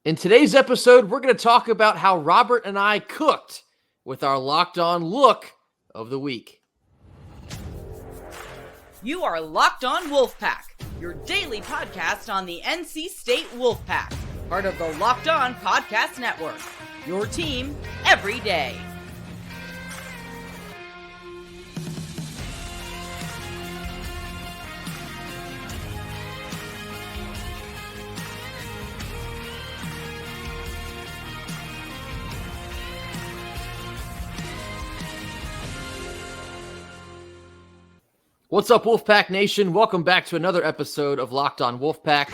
In today's episode, we're going to talk about how Robert and I cooked with our Locked On Look of the Week. You are Locked On Wolfpack, your daily podcast on the NC State Wolfpack, part of the Locked On Podcast Network, your team every day. What's up, Wolfpack Nation? Welcome back to another episode of Locked On Wolfpack.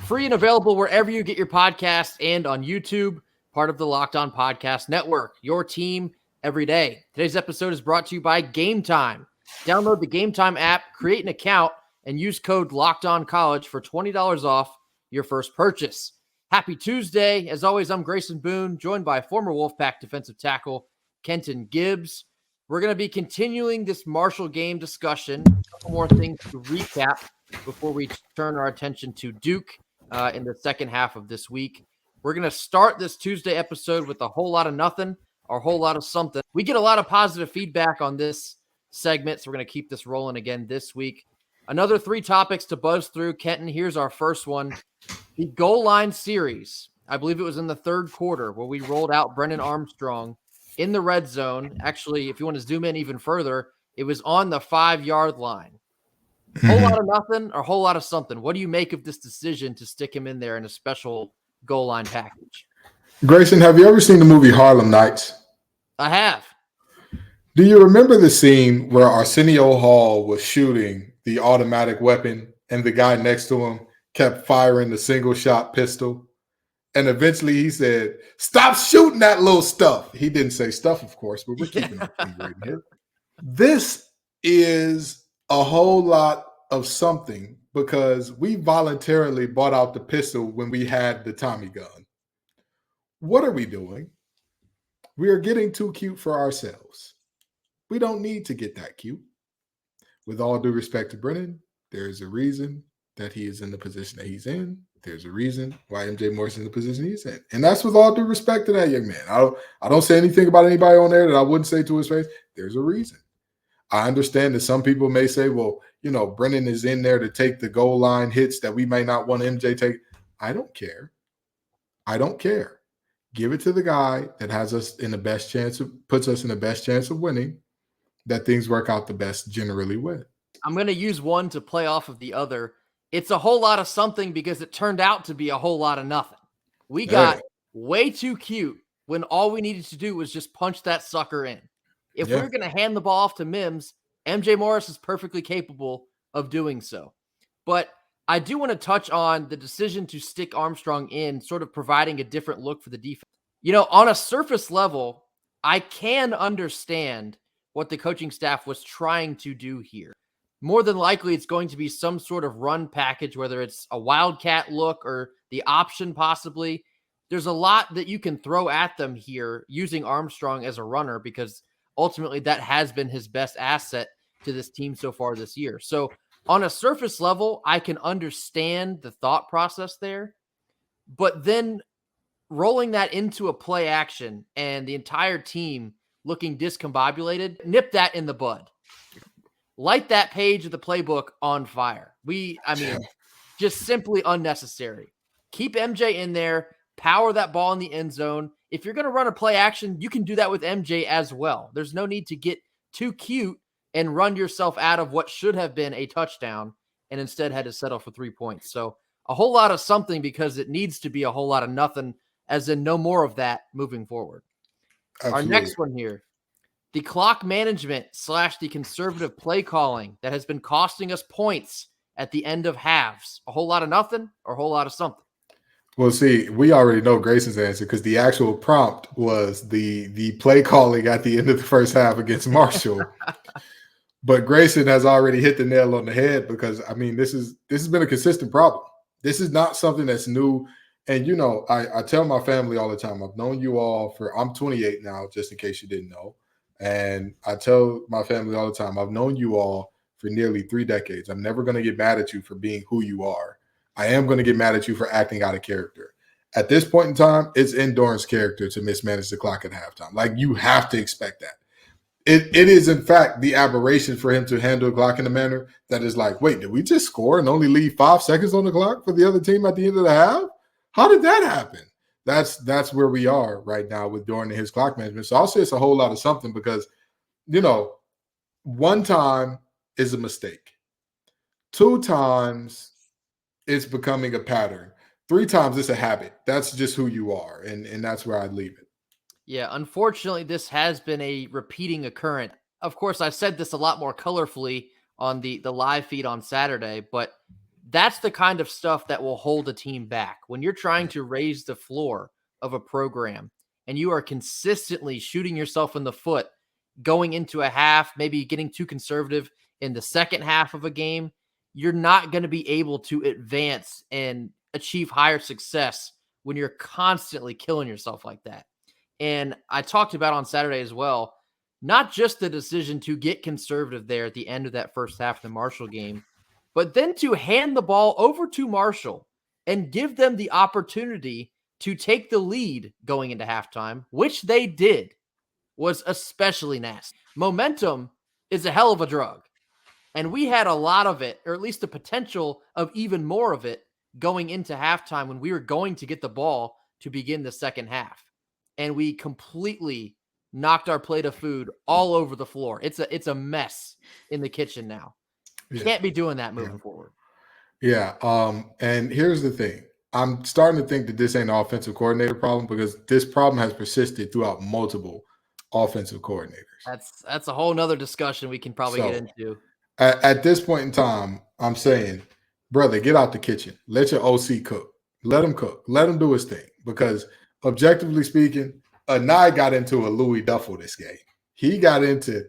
Free and available wherever you get your podcasts and on YouTube, part of the Locked On Podcast Network, your team every day. Today's episode is brought to you by Gametime. Download the Gametime app, create an account, and use code LOCKEDONCollege for $20 off your first purchase. Happy Tuesday. As always, I'm Grayson Boone, joined by former Wolfpack defensive tackle Kenton Gibbs. We're going to be continuing this Marshall game discussion. A couple more things to recap before we turn our attention to Duke in the second half of this week. We're going to start this Tuesday episode with a whole lot of nothing or a whole lot of something. We get a lot of positive feedback on this segment, so we're going to keep this rolling again this week. Another 3 topics to buzz through. Kenton, here's our first one. The goal line series. I believe it was in the third quarter where we rolled out Brennan Armstrong in the red zone. Actually, if you want to zoom in even further, it was on the 5-yard line. Whole lot of nothing or a whole lot of something. What do you make of this decision to stick him in there in a special goal line package? Grayson, have you ever seen the movie Harlem Nights? I have. Do you remember the scene where Arsenio Hall was shooting the automatic weapon and the guy next to him kept firing the single shot pistol? And eventually he said, "Stop shooting that little stuff." He didn't say stuff, of course, but we're keeping it right here. This is a whole lot of something because we voluntarily bought out the pistol when we had the Tommy gun. What are we doing? We are getting too cute for ourselves. We don't need to get that cute. With all due respect to Brennan, there is a reason that he is in the position that he's in. There's a reason why MJ Morris is in the position he's in. And that's with all due respect to that young man. I don't say anything about anybody on there that I wouldn't say to his face. There's a reason. I understand that some people may say, well, you know, Brennan is in there to take the goal line hits that we may not want MJ take. I don't care. I don't care. Give it to the guy that has us in the best chance of, puts us in the best chance of winning, that things work out the best generally with. I'm going to use one to play off of the other. It's a whole lot of something because it turned out to be a whole lot of nothing. We got way too cute when all we needed to do was just punch that sucker in. If we're going to hand the ball off to Mims, MJ Morris is perfectly capable of doing so. But I do want to touch on the decision to stick Armstrong in, sort of providing a different look for the defense. You know, on a surface level, I can understand what the coaching staff was trying to do here. More than likely, it's going to be some sort of run package, whether it's a wildcat look or the option possibly. There's a lot that you can throw at them here using Armstrong as a runner because ultimately that has been his best asset to this team so far this year. So on a surface level, I can understand the thought process there. But then rolling that into a play action and the entire team looking discombobulated, nip that in the bud. Light that page of the playbook on fire. Just simply unnecessary. Keep MJ in there, power that ball in the end zone. If you're going to run a play action, you can do that with MJ as well. There's no need to get too cute and run yourself out of what should have been a touchdown and instead had to settle for 3 points. So a whole lot of something because it needs to be a whole lot of nothing, as in no more of that moving forward. Absolutely. Our next one here. The clock management / the conservative play calling that has been costing us points at the end of halves. A whole lot of nothing or a whole lot of something? Well, see, we already know Grayson's answer because the actual prompt was the play calling at the end of the first half against Marshall. But Grayson has already hit the nail on the head because, I mean, this has been a consistent problem. This is not something that's new. And, you know, I tell my family all the time, I've known you all I'm 28 now, just in case you didn't know. And I tell my family all the time, I've known you all for nearly 3 decades. I'm never going to get mad at you for being who you are. I am going to get mad at you for acting out of character. At this point in time, it's Endurance character to mismanage the clock at halftime. Like, you have to expect that. It is, in fact, the aberration for him to handle the clock in a manner that is like, wait, did we just score and only leave 5 seconds on the clock for the other team at the end of the half? How did that happen? That's where we are right now with Doran and his clock management. So I'll say it's a whole lot of something because, one time is a mistake. 2 times it's becoming a pattern. 3 times it's a habit. That's just who you are, and that's where I'd leave it. Yeah, unfortunately, this has been a repeating occurrence. Of course, I said this a lot more colorfully on the live feed on Saturday, but that's the kind of stuff that will hold a team back. When you're trying to raise the floor of a program and you are consistently shooting yourself in the foot going into a half, maybe getting too conservative in the second half of a game, you're not going to be able to advance and achieve higher success when you're constantly killing yourself like that. And I talked about on Saturday as well, not just the decision to get conservative there at the end of that first half of the Marshall game, but then to hand the ball over to Marshall and give them the opportunity to take the lead going into halftime, which they did, was especially nasty. Momentum is a hell of a drug. And we had a lot of it, or at least the potential of even more of it going into halftime when we were going to get the ball to begin the second half. And we completely knocked our plate of food all over the floor. It's a mess in the kitchen now. Yeah. Can't be doing that moving forward. Yeah. And here's the thing. I'm starting to think that this ain't an offensive coordinator problem because this problem has persisted throughout multiple offensive coordinators. That's a whole nother discussion we can probably get into. At this point in time, I'm saying, brother, get out the kitchen. Let your OC cook. Let him cook. Let him do his thing. Because objectively speaking, Anai got into a Louis Duffel this game. He said,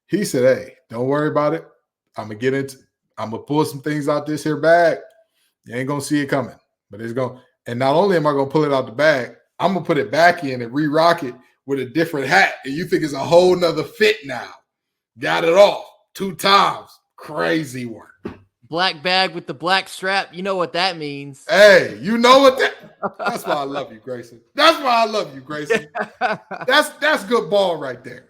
hey, don't worry about it. I'm going to pull some things out this here bag. You ain't going to see it coming. But it's going, and not only am I going to pull it out the bag, I'm going to put it back in and re-rock it with a different hat. And you think it's a whole nother fit now. Got it off 2 times. Crazy work. Black bag with the black strap. You know what that means. Hey, you know what that's why I love you, Grayson. That's why I love you, Grayson. That's good ball right there.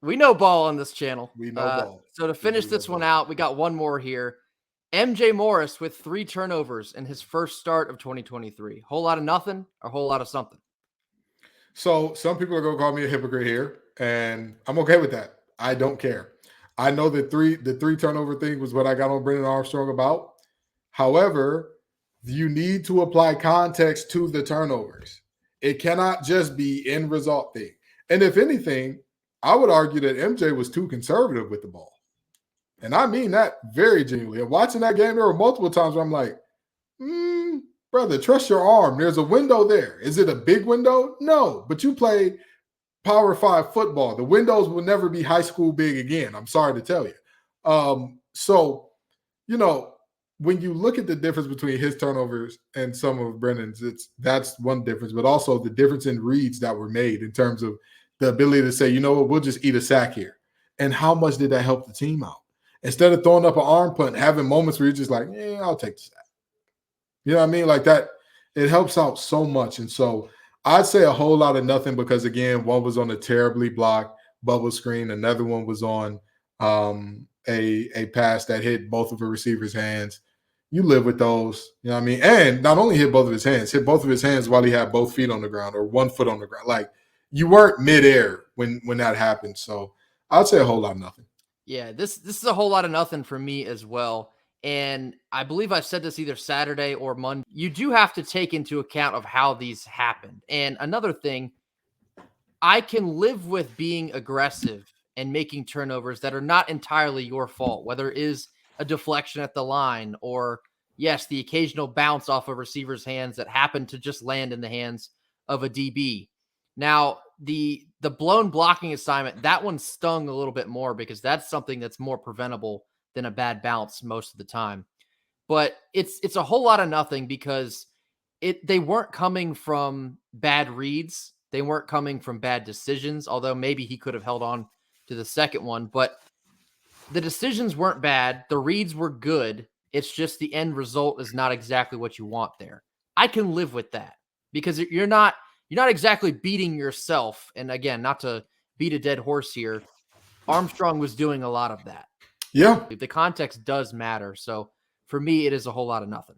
We know ball on this channel. We know ball. So to finish this one out, we got one more here. MJ Morris with 3 turnovers in his first start of 2023. Whole lot of nothing or whole lot of something? So some people are going to call me a hypocrite here, and I'm okay with that. I don't care. I know that the 3 turnover thing was what I got on Brennan Armstrong about. However, you need to apply context to the turnovers. It cannot just be end result thing. And if anything, I would argue that MJ was too conservative with the ball. And I mean that very genuinely. And watching that game, there were multiple times where I'm like, brother, trust your arm. There's a window there. Is it a big window? No, but you play Power 5 football. The windows will never be high school big again. I'm sorry to tell you. So, when you look at the difference between his turnovers and some of Brennan's, that's one difference, but also the difference in reads that were made in terms of the ability to say, you know what, we'll just eat a sack here. And how much did that help the team out? Instead of throwing up an arm punt, having moments where you're just like, I'll take the sack. You know what I mean? Like that, it helps out so much. And so I'd say a whole lot of nothing because, again, one was on a terribly blocked bubble screen. Another one was on a pass that hit both of a receiver's hands. You live with those, you know what I mean? And not only hit both of his hands while he had both feet on the ground or 1 foot on the ground. Like, you weren't midair when that happened. So I'd say a whole lot of nothing. Yeah, this is a whole lot of nothing for me as well. And I believe I said this either Saturday or Monday. You do have to take into account of how these happened. And another thing, I can live with being aggressive and making turnovers that are not entirely your fault, whether it is a deflection at the line or, yes, the occasional bounce off a receiver's hands that happen to just land in the hands of a DB. Now, the blown blocking assignment, that one stung a little bit more because that's something that's more preventable than a bad bounce most of the time. But it's a whole lot of nothing because they weren't coming from bad reads. They weren't coming from bad decisions, although maybe he could have held on to the second one. But the decisions weren't bad. The reads were good. It's just the end result is not exactly what you want there. I can live with that. because you're not exactly beating yourself. And again, not to beat a dead horse here, Armstrong was doing a lot of that. Yeah. The context does matter. So for me, it is a whole lot of nothing.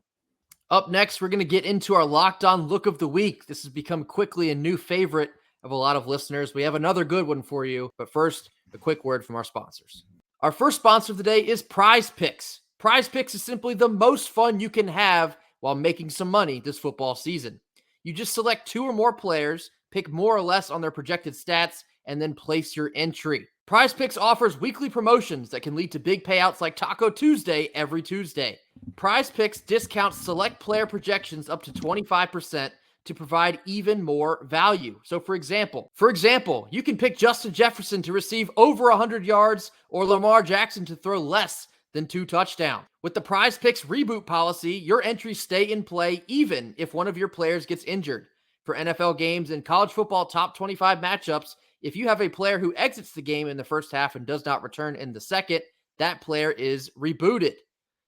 Up next, we're going to get into our Locked On Look of the Week. This has become quickly a new favorite of a lot of listeners. We have another good one for you. But first, a quick word from our sponsors. Our first sponsor of the day is PrizePicks. PrizePicks is simply the most fun you can have while making some money this football season. You just select 2 or more players, pick more or less on their projected stats, and then place your entry. PrizePicks offers weekly promotions that can lead to big payouts like Taco Tuesday every Tuesday. PrizePicks discounts select player projections up to 25% to provide even more value. So for example, you can pick Justin Jefferson to receive over 100 yards or Lamar Jackson to throw less than 2 touchdowns. With the PrizePicks reboot policy, your entries stay in play even if one of your players gets injured. For NFL games and college football top 25 matchups, if you have a player who exits the game in the first half and does not return in the second, that player is rebooted.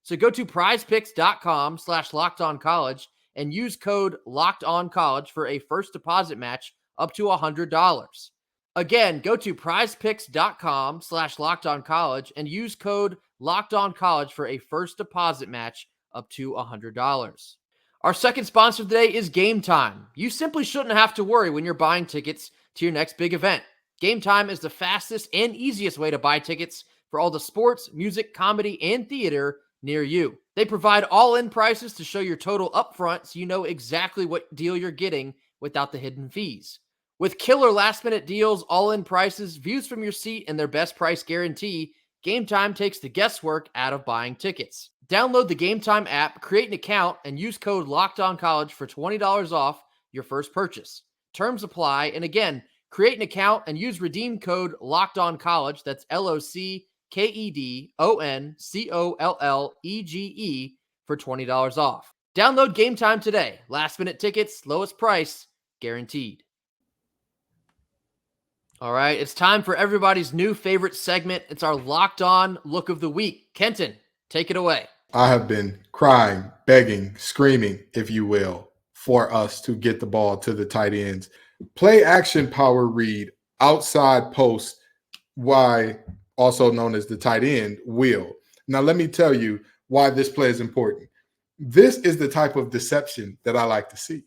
So go to prizepicks.com/lockedoncollege and use code LOCKEDONCollege for a first deposit match up to $100. Again, go to prizepicks.com/lockedoncollege and use code LOCKEDONCollege for a first deposit match up to $100. Our second sponsor of the day is Gametime. You simply shouldn't have to worry when you're buying tickets to your next big event. Gametime is the fastest and easiest way to buy tickets for all the sports, music, comedy, and theater near you. They provide all-in prices to show your total upfront so you know exactly what deal you're getting without the hidden fees. With killer last-minute deals, all-in prices, views from your seat, and their best price guarantee, Gametime takes the guesswork out of buying tickets. Download the Gametime app, create an account, and use code LOCKEDONCollege for $20 off your first purchase. Terms apply, and again, create an account and use redeem code LOCKEDONCollege, that's LOCKEDONCOLLEGE for $20 off. Download Gametime today. Last-minute tickets, lowest price, guaranteed. All right, it's time for everybody's new favorite segment. It's our Locked On Look of the Week. Kenton, take it away. I have been crying, begging, screaming, if you will, for us to get the ball to the tight ends. Play action power read, outside post, Y, also known as the tight end, wheel. Now, let me tell you why this play is important. This is the type of deception that I like to see.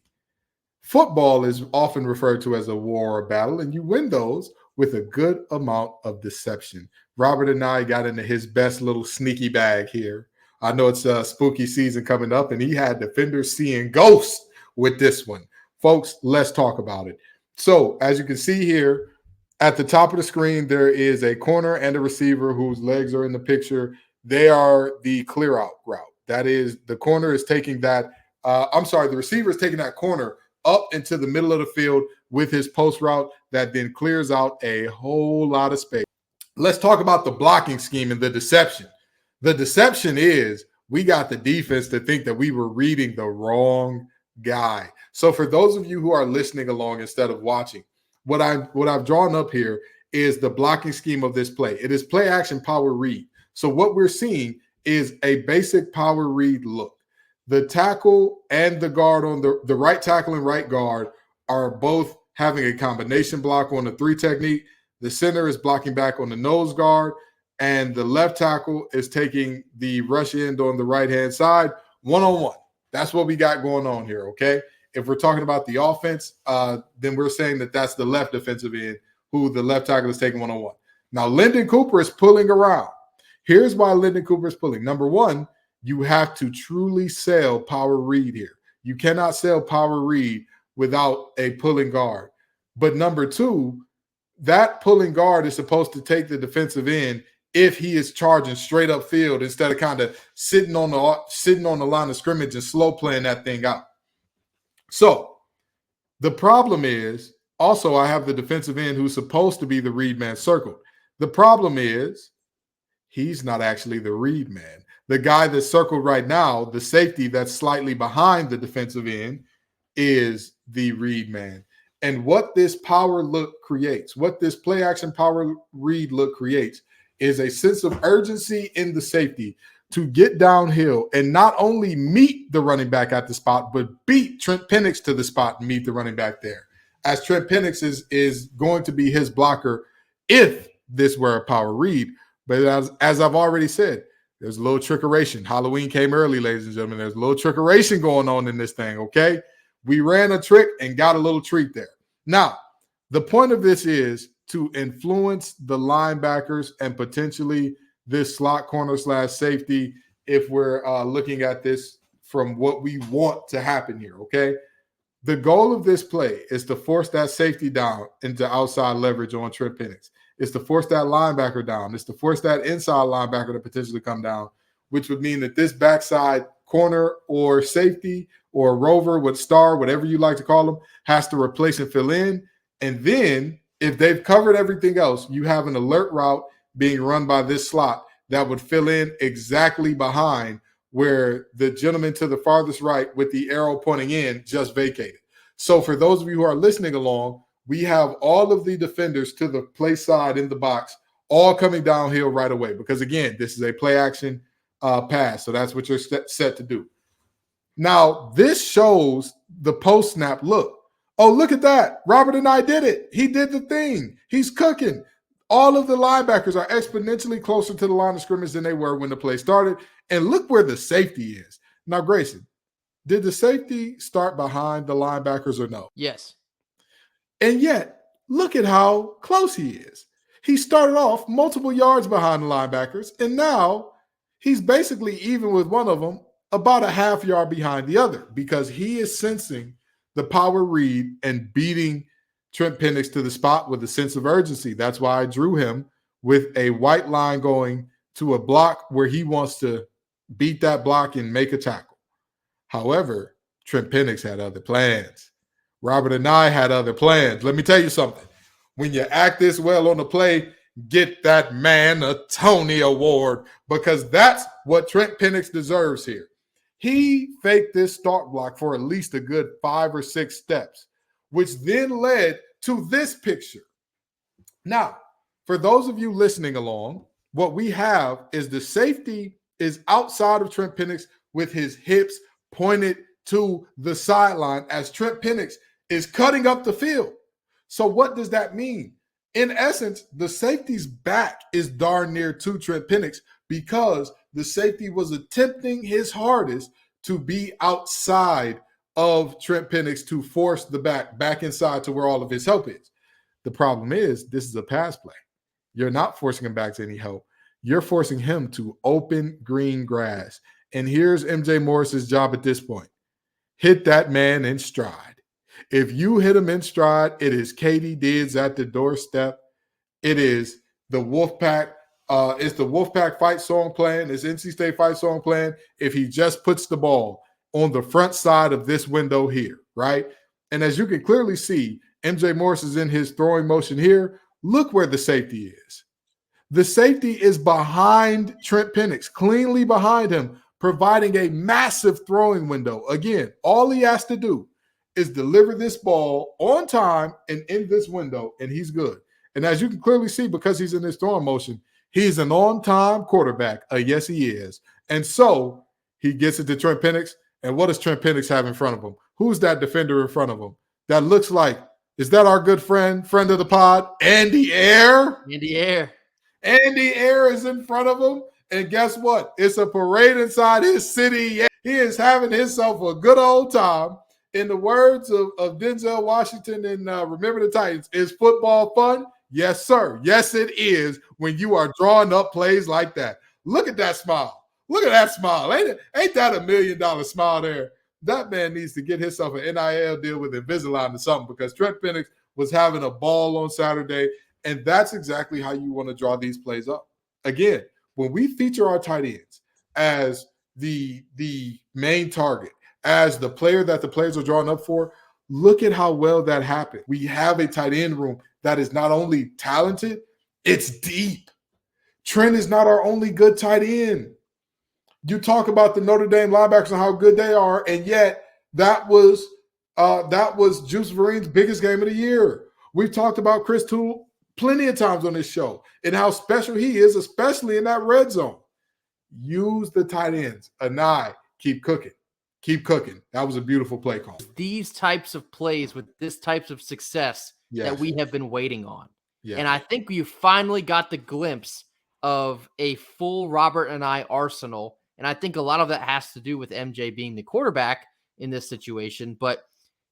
Football is often referred to as a war or battle, and you win those with a good amount of deception. Robert and I got into his best little sneaky bag here. I know it's a spooky season coming up, and he had defenders seeing ghosts with this one. Folks, let's talk about it. So, as you can see here, at the top of the screen, there is a corner and a receiver whose legs are in the picture. They are the clear out route. That is, the corner is taking that, the receiver is taking that corner up into the middle of the field with his post route that then clears out a whole lot of space. Let's talk about the blocking scheme and the deception. The deception is we got the defense to think that we were reading the wrong guy. So for those of you who are listening along instead of watching, what I've drawn up here is the blocking scheme of this play. It is play action power read. So what we're seeing is a basic power read look. The tackle and the guard on the right tackle and right guard are both having a combination block on the 3 technique. The center is blocking back on the nose guard, and the left tackle is taking the rush end on the right-hand side, one-on-one. That's what we got going on here, okay? If we're talking about the offense, then we're saying that that's the left defensive end who the left tackle is taking one-on-one. Now, Lyndon Cooper is pulling around. Here's why Lyndon Cooper is pulling. Number one, you have to truly sell power read here. You cannot sell power read without a pulling guard. But number two, that pulling guard is supposed to take the defensive end if he is charging straight up field instead of kind of sitting on the line of scrimmage and slow playing that thing out. So the problem is also I have the defensive end who's supposed to be the read man circled. The problem is he's not actually the read man. The guy that's circled right now, the safety that's slightly behind the defensive end, is the read man. And what this power look creates, what this play action power read look creates, is a sense of urgency in the safety to get downhill and not only meet the running back at the spot, but beat Trent Pennix to the spot and meet the running back there. As Trent Pennix is going to be his blocker if this were a power read. But as I've already said, there's a little trickeration. Halloween came early, ladies and gentlemen. There's a little trickeration going on in this thing, okay? We ran a trick and got a little treat there. Now, the point of this is to influence the linebackers and potentially this slot corner / safety if we're looking at this from what we want to happen here, okay? The goal of this play is to force that safety down into outside leverage on Trent Pennix. It's to force that linebacker down. It's to force that inside linebacker to potentially come down, which would mean that this backside corner or safety or rover with star, whatever you like to call them, has to replace and fill in. And then if they've covered everything else, you have an alert route being run by this slot that would fill in exactly behind where the gentleman to the farthest right with the arrow pointing in just vacated. So for those of you who are listening along, we have all of the defenders to the play side in the box, all coming downhill right away. Because again, this is a play action pass. So that's what you're set to do. Now, this shows the post snap look. Oh, look at that. Robert and I did it. He did the thing. He's cooking. All of the linebackers are exponentially closer to the line of scrimmage than they were when the play started. And look where the safety is. Now, Grayson, did the safety start behind the linebackers or no? Yes. And yet, look at how close he is. He started off multiple yards behind the linebackers, and now he's basically even with one of them, about a half yard behind the other, because he is sensing the power read and beating Trent Pennix to the spot with a sense of urgency. That's why I drew him with a white line going to a block where he wants to beat that block and make a tackle. However, Trent Pennix had other plans. Robert and I had other plans. Let me tell you something. When you act this well on the play, get that man a Tony Award, because that's what Trent Pennix deserves here. He faked this start block for at least a good 5 or 6 steps, which then led to this picture. Now, for those of you listening along, what we have is the safety is outside of Trent Pennix with his hips pointed to the sideline as Trent Pennix is cutting up the field. So what does that mean? In essence, the safety's back is darn near to Trent Pennix because the safety was attempting his hardest to be outside of Trent Pennix to force the back inside to where all of his help is. The problem is this is a pass play. You're not forcing him back to any help. You're forcing him to open green grass. And here's MJ Morris's job at this point. Hit that man in stride. If you hit him in stride, it is Katie Dids at the doorstep. It is the Wolfpack. It's the Wolfpack fight song playing. It's NC State fight song playing. If he just puts the ball on the front side of this window here, right? And as you can clearly see, MJ Morris is in his throwing motion here. Look where the safety is. The safety is behind Trent Pennix, cleanly behind him, providing a massive throwing window. Again, all he has to do is deliver this ball on time and in this window, and he's good. And as you can clearly see, because he's in this throwing motion, he's an on-time quarterback. Yes, he is. And so he gets it to Trent Pennix. And what does Trent Pennix have in front of him? Who's that defender in front of him? That looks like, is that our good friend of the pod, Andy Air? Andy Air. Andy Air is in front of him. And guess what? It's a parade inside his city. He is having himself a good old time. In the words of Denzel Washington in Remember the Titans, is football fun? Yes, sir. Yes, it is when you are drawing up plays like that. Look at that smile. Look at that smile. Ain't that $1 million smile there? That man needs to get himself an NIL deal with Invisalign or something, because Trent Pennix was having a ball on Saturday, and that's exactly how you want to draw these plays up. Again, when we feature our tight ends as the main target, as the player that the players are drawing up for, look at how well that happened. We have a tight end room that is not only talented, it's deep. Trent is not our only good tight end. You talk about the Notre Dame linebackers and how good they are, and yet that was Juice Verine's biggest game of the year. We've talked about Chris Toole plenty of times on this show and how special he is, especially in that red zone. Use the tight ends. Anai, keep cooking. Keep cooking. That was a beautiful play call. These types of plays with this types of success that we have been waiting on. Yes. And I think you finally got the glimpse of a full Robert Anai arsenal. And I think a lot of that has to do with MJ being the quarterback in this situation. But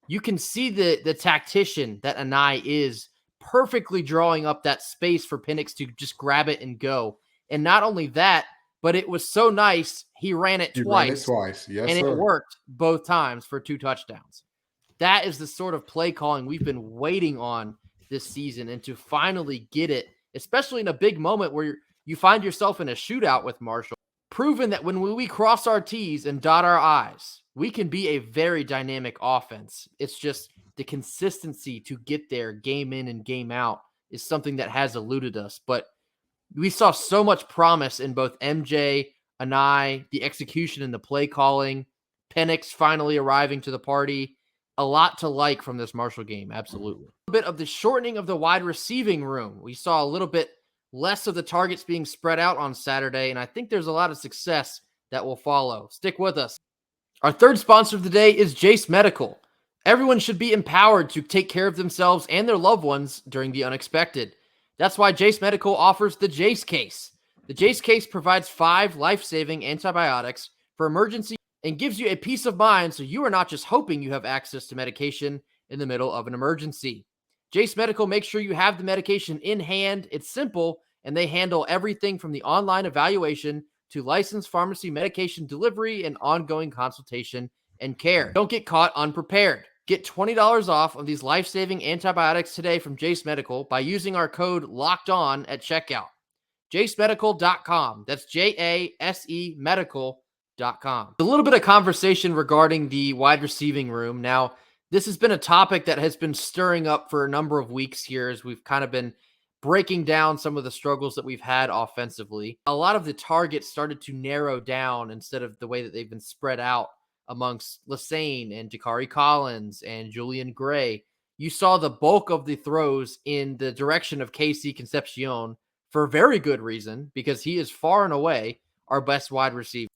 you can see the tactician that Anai is perfectly drawing up that space for Pennix to just grab it and go. And not only that, but it was so nice, he ran it twice. Yes, and sir. It worked both times for 2 touchdowns. That is the sort of play calling we've been waiting on this season, and to finally get it, especially in a big moment where you find yourself in a shootout with Marshall, proven that when we cross our T's and dot our I's, we can be a very dynamic offense. It's just the consistency to get there game in and game out is something that has eluded us. But we saw so much promise in both MJ, Anai, the execution and the play calling, Pennix finally arriving to the party. A lot to like from this Marshall game, absolutely. A bit of the shortening of the wide receiving room. We saw a little bit less of the targets being spread out on Saturday, and I think there's a lot of success that will follow. Stick with us. Our third sponsor of the day is Jase Medical. Everyone should be empowered to take care of themselves and their loved ones during the unexpected. That's why Jase Medical offers the Jase Case. The Jase Case provides 5 life-saving antibiotics for emergency and gives you a peace of mind so you are not just hoping you have access to medication in the middle of an emergency. Jase Medical makes sure you have the medication in hand. It's simple, and they handle everything from the online evaluation to licensed pharmacy medication delivery and ongoing consultation and care. Don't get caught unprepared. Get $20 off of these life-saving antibiotics today from Jase Medical by using our code LOCKEDON at checkout. JaseMedical.com. That's JASE Medical.com. A little bit of conversation regarding the wide receiving room. Now, this has been a topic that has been stirring up for a number of weeks here as we've kind of been breaking down some of the struggles that we've had offensively. A lot of the targets started to narrow down instead of the way that they've been spread out amongst Lassane and Dakari Collins and Julian Gray. You saw the bulk of the throws in the direction of KC Concepcion for very good reason, because he is far and away our best wide receiver.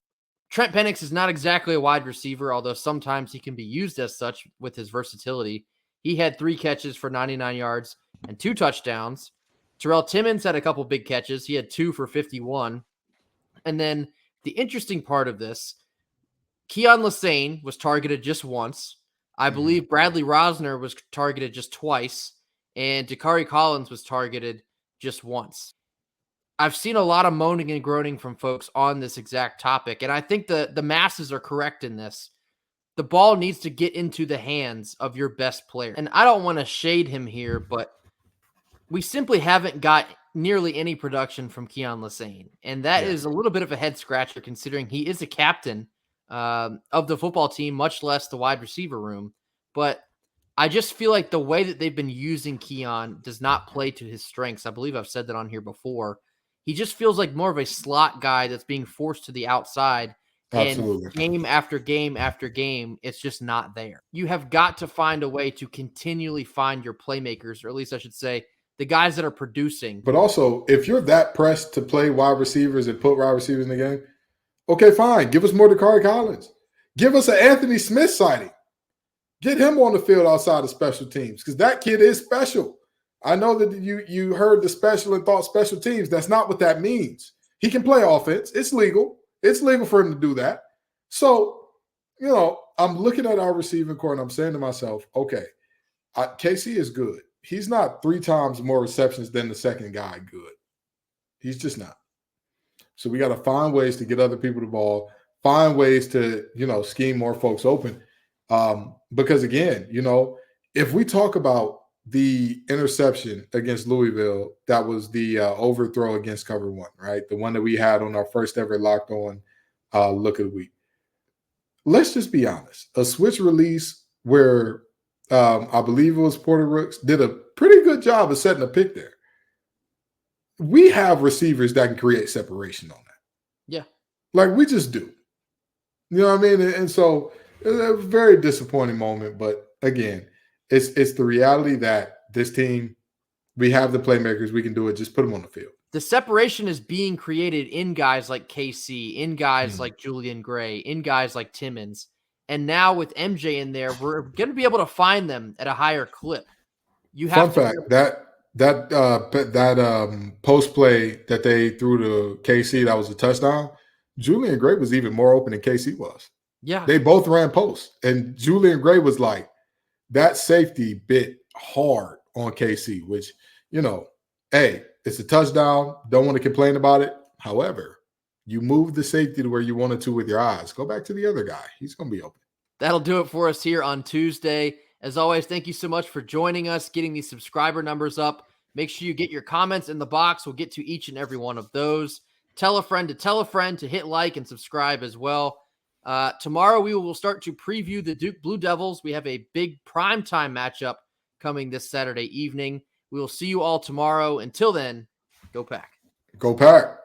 Trent Pennix is not exactly a wide receiver, although sometimes he can be used as such with his versatility. He had 3 catches for 99 yards and 2 touchdowns. Terrell Timmons had a couple big catches. He had 2 for 51. And then the interesting part of this, Keon Lassane was targeted just once. I believe Bradley Rosner was targeted just twice, and Dakari Collins was targeted just once. I've seen a lot of moaning and groaning from folks on this exact topic, and I think the masses are correct in this. The ball needs to get into the hands of your best player. And I don't want to shade him here, but we simply haven't got nearly any production from Keon Lassane. And that is a little bit of a head scratcher considering he is a captain of the football team, much less the wide receiver room. But I just feel like the way that they've been using Keon does not play to his strengths. I believe I've said that on here before. He just feels like more of a slot guy that's being forced to the outside. Absolutely. And game after game after game, it's just not there. You have got to find a way to continually find your playmakers, or at least I should say, the guys that are producing. But also, if you're that pressed to play wide receivers and put wide receivers in the game, okay, fine. Give us more Dakari Collins. Give us an Anthony Smith sighting. Get him on the field outside of special teams, because that kid is special. I know that you heard the special and thought special teams. That's not what that means. He can play offense. It's legal. It's legal for him to do that. So, I'm looking at our receiving core and I'm saying to myself, okay, KC is good. He's not 3 times more receptions than the second guy good. He's just not. So we got to find ways to get other people the ball, find ways to, scheme more folks open. Because again, if we talk about the interception against Louisville, that was the overthrow against cover 1, right? The one that we had on our first ever Locked On look of the week. Let's just be honest. A switch release where I believe it was Porter Rooks did a pretty good job of setting a pick there. We have receivers that can create separation on that. Yeah. Like we just do. You know what I mean? And so it's a very disappointing moment. But again, it's the reality that this team, we have the playmakers. We can do it. Just put them on the field. the separation is being created in guys like KC, in guys like Julian Gray, in guys like Timmons. And now with MJ in there, we're going to be able to find them at a higher clip. Fun fact, that post play that they threw to KC, that was a touchdown. Julian Gray was even more open than KC was. Yeah. They both ran post. And Julian Gray was like, that safety bit hard on KC, which, hey, it's a touchdown. Don't want to complain about it. However, you move the safety to where you wanted to with your eyes. Go back to the other guy. He's going to be open. That'll do it for us here on Tuesday. As always, thank you so much for joining us, getting these subscriber numbers up. Make sure you get your comments in the box. We'll get to each and every one of those. Tell a friend to hit like and subscribe as well. Tomorrow we will start to preview the Duke Blue Devils. We have a big primetime matchup coming this Saturday evening. We will see you all tomorrow. Until then, go Pack. Go Pack.